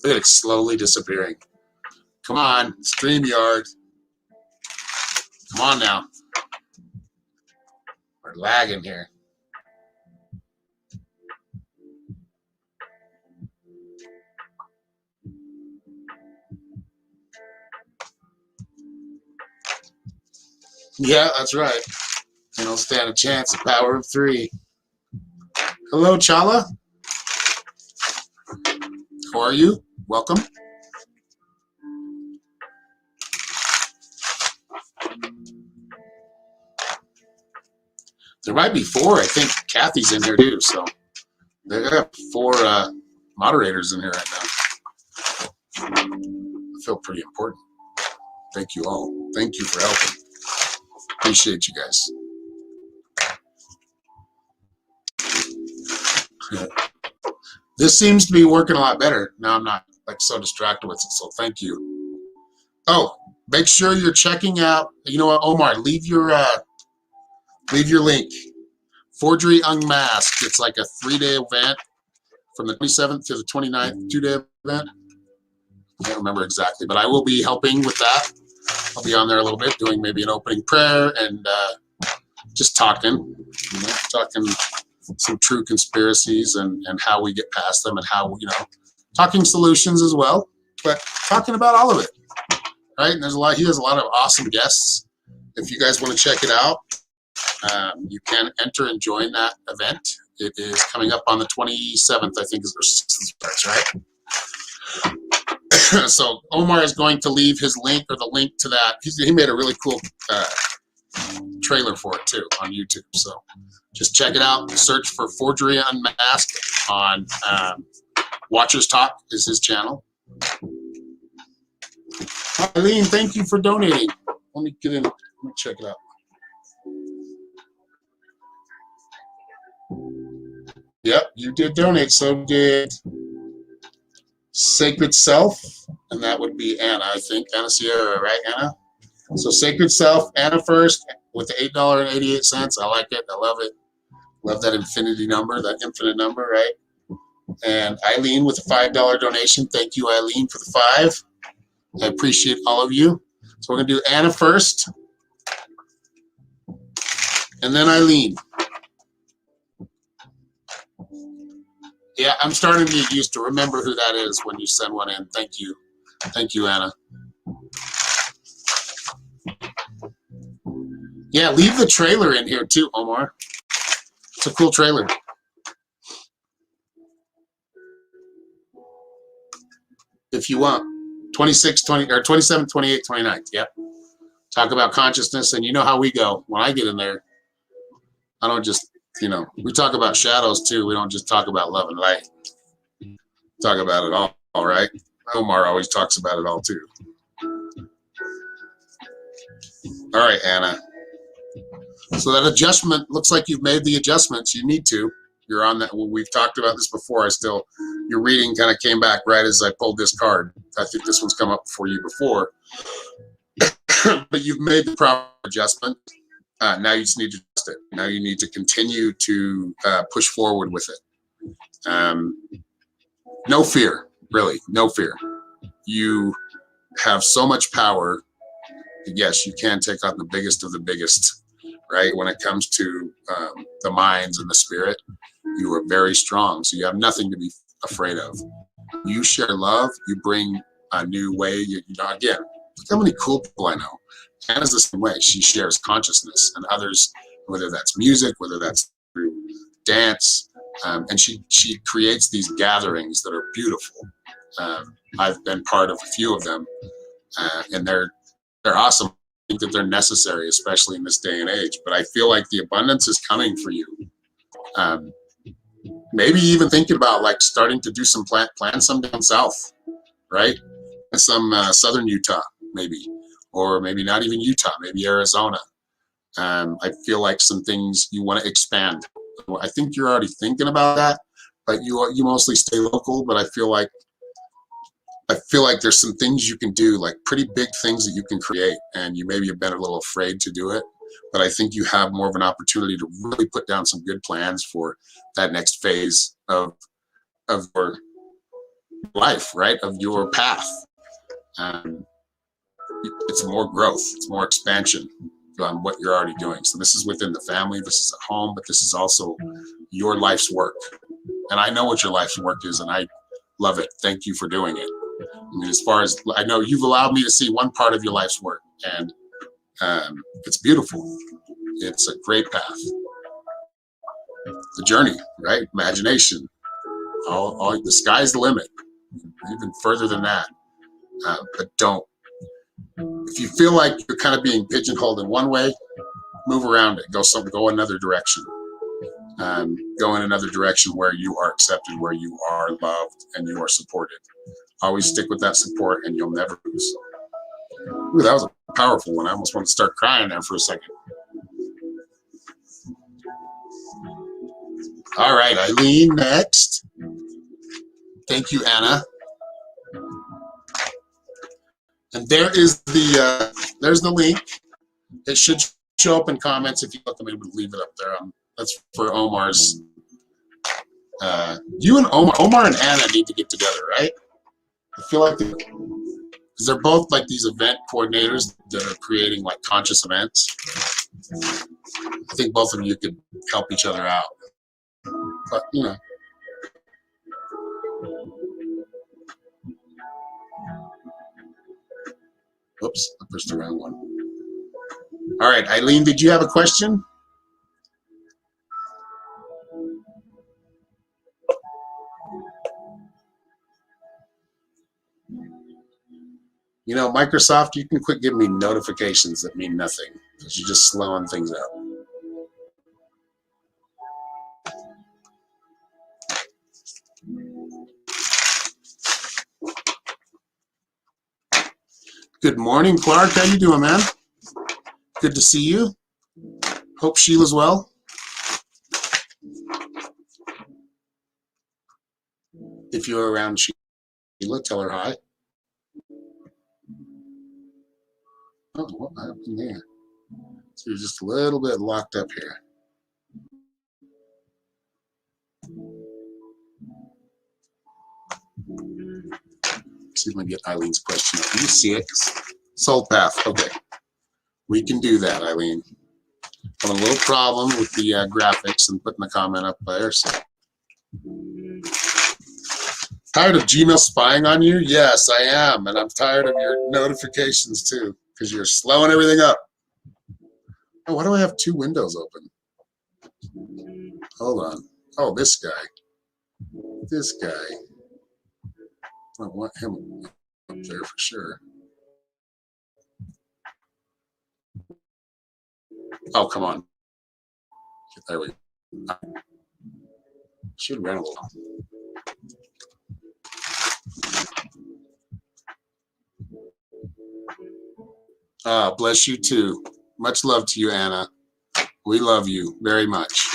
Look at it slowly disappearing. Come on, StreamYard. Come on now. We're lagging here. Yeah, that's right. You don't stand a chance. The power of three. Hello, Chala. How are you? Welcome. There might be four. I think Kathy's in here too. So they have four moderators in here right now. I feel pretty important. Thank you all. Thank you for helping. Appreciate you guys. This seems to be working a lot better. Now I'm not like so distracted with it, so thank you. Oh, make sure you're checking out, you know what, Omar, leave your link. Forgery Unmasked. It's like a 3-day event from the 27th to the 29th, 2-day event. I can't remember exactly, but I will be helping with that. I'll be on there a little bit doing maybe an opening prayer and just talking some true conspiracies and how we get past them and how, talking solutions as well, but talking about all of it, right? And he has a lot of awesome guests. If you guys want to check it out, you can enter and join that event. It is coming up on the 27th, I think, is right? So Omar is going to leave his link or the link to that. He made a really cool trailer for it too on YouTube. So just check it out. Search for Forgery Unmasked on Watchers Talk is his channel. Eileen, thank you for donating. Let me get in. Let me check it out. Yep, you did donate. So did Sacred Self, and that would be Anna, I think. Anna Sierra, right, Anna? So Sacred Self, Anna first with the $8.88. I like it. I love it. Love that infinity number, that infinite number, right? And Eileen with a $5 donation. Thank you, Eileen, for the 5. I appreciate all of you. So we're going to do Anna first, and then Eileen. Yeah, I'm starting to get used to remember who that is when you send one in. Thank you. Thank you, Anna. Yeah, leave the trailer in here too, Omar. It's a cool trailer. If you want. 26, 20, or 27, 28, 29. Yep. Talk about consciousness, and you know how we go. When I get in there, I don't just, we talk about shadows too. We don't just talk about love and light. Talk about it all right? Omar always talks about it all too. All right, Anna. So that adjustment, looks like you've made the adjustments you need to. You're on that. Well, we've talked about this before. Your reading kind of came back right as I pulled this card. I think this one's come up for you before. But you've made the proper adjustment. Now you just need to adjust it. Now you need to continue to push forward with it. No fear, really, no fear. You have so much power. Yes, you can take on the biggest of the biggest, right? When it comes to the minds and the spirit, you are very strong. So you have nothing to be afraid of. You share love. You bring a new way. Again, look how many cool people I know. Anna's the same way. She shares consciousness, and others, whether that's music, whether that's through dance, and she creates these gatherings that are beautiful. I've been part of a few of them, and they're awesome. I think that they're necessary, especially in this day and age. But I feel like the abundance is coming for you. Maybe even thinking about like starting to do some plan some down south, right? Some southern Utah, maybe, or maybe not even Utah, maybe Arizona. I feel like some things you want to expand. I think you're already thinking about that, but you mostly stay local. But I feel like there's some things you can do, like pretty big things that you can create, and you maybe have been a little afraid to do it. But I think you have more of an opportunity to really put down some good plans for that next phase of your life, right? Of your path. It's more growth. It's more expansion on what you're already doing. So this is within the family. This is at home, but this is also your life's work. And I know what your life's work is, and I love it. Thank you for doing it. I mean, as far as I know, you've allowed me to see one part of your life's work, and it's beautiful. It's a great path. The journey, right? Imagination. All the sky's the limit. Even further than that. But don't. If you feel like you're kind of being pigeonholed in one way, move around it. Go another direction. Go in another direction where you are accepted, where you are loved, and you are supported. Always stick with that support, and you'll never lose. Ooh, that was a powerful one. I almost want to start crying there for a second. All right, Eileen, next. Thank you, Anna. And there's the link. It should show up in comments if you let them in. Leave it up there. That's for Omar's. You and Omar and Anna need to get together, right? I feel like because they're both like these event coordinators that are creating like conscious events. I think both of you could help each other out. But oops, I pushed the wrong one. All right, Eileen, did you have a question? Microsoft, you can quit giving me notifications that mean nothing because you're just slowing things up. Good morning, Clark. How you doing, man? Good to see you. Hope Sheila's well. If you're around Sheila, tell her hi. Oh, what happened there? So you're just a little bit locked up here. See if I can get Eileen's question up. You see it? Soul path. Okay. We can do that, Eileen. Got a little problem with the graphics and putting the comment up there. So. Tired of Gmail spying on you? Yes, I am. And I'm tired of your notifications too, because you're slowing everything up. Oh, why do I have two windows open? Hold on. Oh, this guy. This guy. I want him up there for sure. Oh, come on. There we go. Should have ran a little. Bless you too. Much love to you, Anna. We love you very much.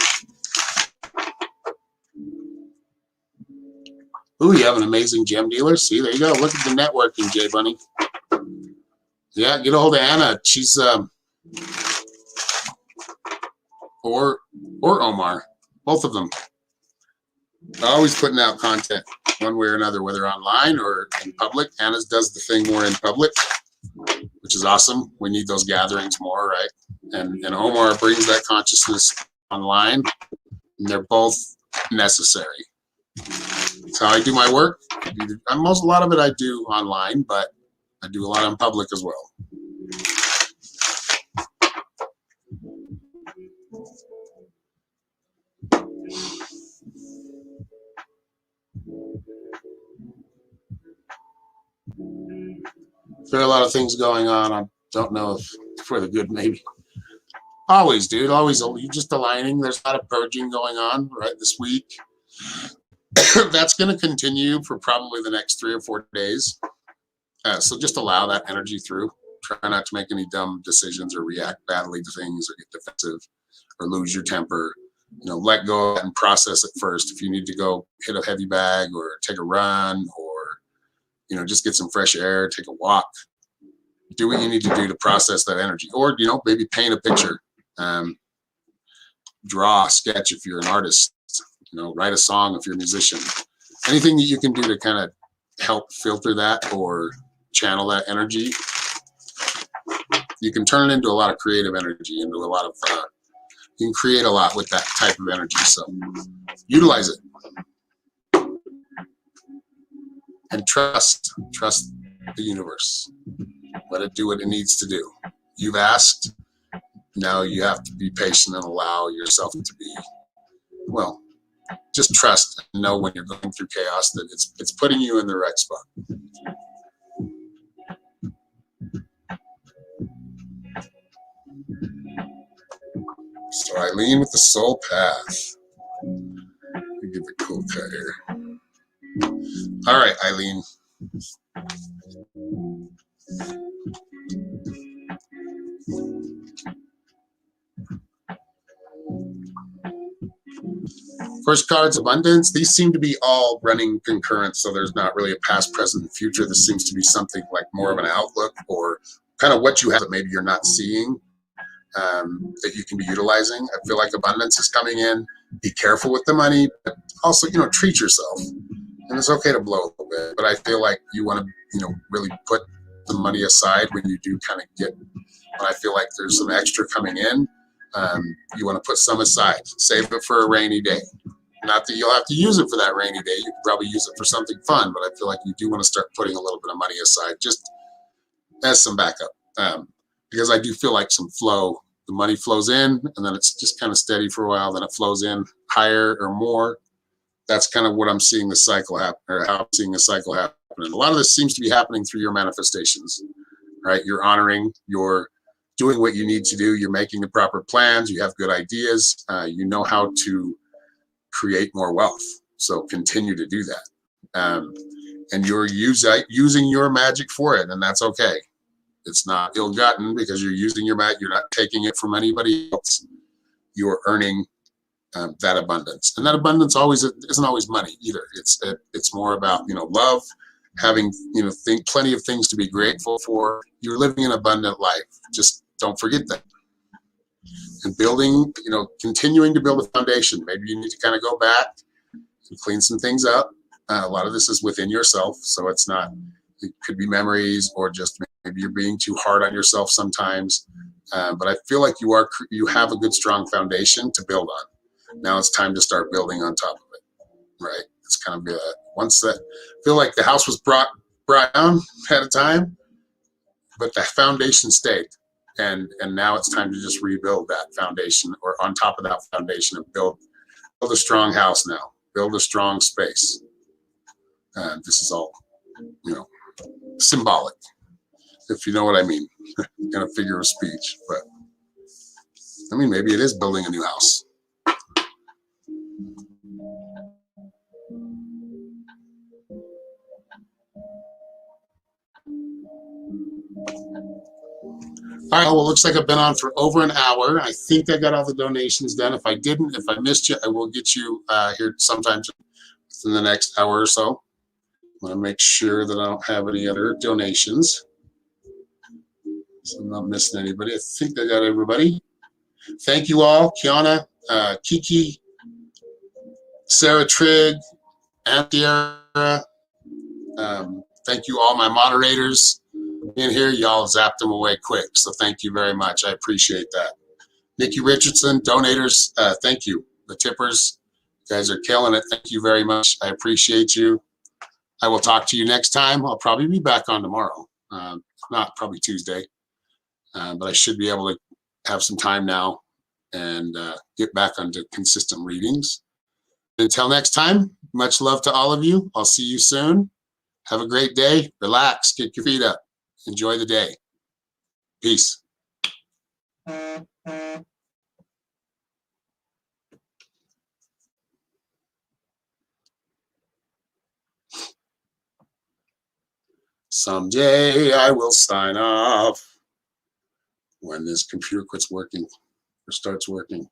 Ooh, you have an amazing gem dealer. See, there you go. Look at the networking, Jay Bunny. Yeah, get a hold of Anna. She's or Omar, both of them. Always putting out content one way or another, whether online or in public. Anna's does the thing more in public, which is awesome. We need those gatherings more, right? And Omar brings that consciousness online, and they're both necessary. That's how I do my work. A lot of it I do online, but I do a lot in public as well. There are a lot of things going on. I don't know if for the good, maybe. Always, dude. Always. You're just aligning. There's a lot of purging going on right this week. That's going to continue for probably the next 3 or 4 days. So just allow that energy through. Try not to make any dumb decisions or react badly to things or get defensive or lose your temper. You know, let go and process it first. If you need to go hit a heavy bag or take a run or, you know, just get some fresh air, take a walk, do what you need to do to process that energy. Or, you know, maybe paint a picture, draw, sketch if you're an artist, you know, write a song if you're a musician. Anything that you can do to kind of help filter that or channel that energy, you can turn it into a lot of creative energy, into a lot of, you can create a lot with that type of energy. So utilize it. And trust the universe. Let it do what it needs to do. You've asked, now you have to be patient and allow yourself to be, well, just trust and know when you're going through chaos that it's putting you in the right spot. So Eileen with the soul path. Let me give a cool cut here. All right, Eileen. First card's abundance. These seem to be all running concurrent, so there's not really a past, present, and future. This seems to be something like more of an outlook or kind of what you have that maybe you're not seeing that you can be utilizing. I feel like abundance is coming in. Be careful with the money, but also, you know, treat yourself. And it's okay to blow a little bit, but I feel like you want to, you know, really put the money aside when you do kind of get, when I feel like there's some extra coming in. You want to put some aside, save it for a rainy day. Not that you'll have to use it for that rainy day. You can probably use it for something fun, but I feel like you do want to start putting a little bit of money aside just as some backup. Because I do feel like some flow, the money flows in and then it's just kind of steady for a while. Then it flows in higher or more. That's kind of what I'm seeing the cycle happen, or how I'm seeing the cycle happen. And a lot of this seems to be happening through your manifestations, right? You're honoring, you're doing what you need to do. You're making the proper plans. You have good ideas. You know how to create more wealth. So continue to do that. And you're using your magic for it, and that's okay. It's not ill-gotten because you're using your mat. You're not taking it from anybody else. You are earning that abundance, and that abundance isn't always money either. It's more about love, having plenty of things to be grateful for. You're living an abundant life. Just don't forget that. And building, continuing to build a foundation. Maybe you need to kind of go back and clean some things up. A lot of this is within yourself, so it could be memories, or just maybe you're being too hard on yourself sometimes. But I feel like you have a good, strong foundation to build on. Now it's time to start building on top of it, right? It's kind of I feel like the house was brought down at a time, but the foundation stayed. And now it's time to just rebuild that foundation, or on top of that foundation, and build a strong house now. Build a strong space. This is all, symbolic, if you know what I mean, in a figure of speech. But I mean, maybe it is building a new house. All right, well, it looks like I've been on for over an hour. I think I got all the donations done. If I didn't, if I missed you, I will get you here sometime within the next hour or so. I want to make sure that I don't have any other donations, so I'm not missing anybody. I think I got everybody. Thank you all. Kiana, Kiki, Sarah Trigg, Anthea. Thank you all my moderators in here. Y'all zapped them away quick, so thank you very much. I appreciate that. Nikki Richardson, donators, thank you. The tippers, you guys are killing it. Thank you very much. I appreciate you. I will talk to you next time. I'll probably be back on tomorrow. Not probably Tuesday, but I should be able to have some time now and get back onto consistent readings. Until next time, much love to all of you. I'll see you soon. Have a great day. Relax. Kick your feet up. Enjoy the day. Peace. Someday I will sign off when this computer quits working or starts working.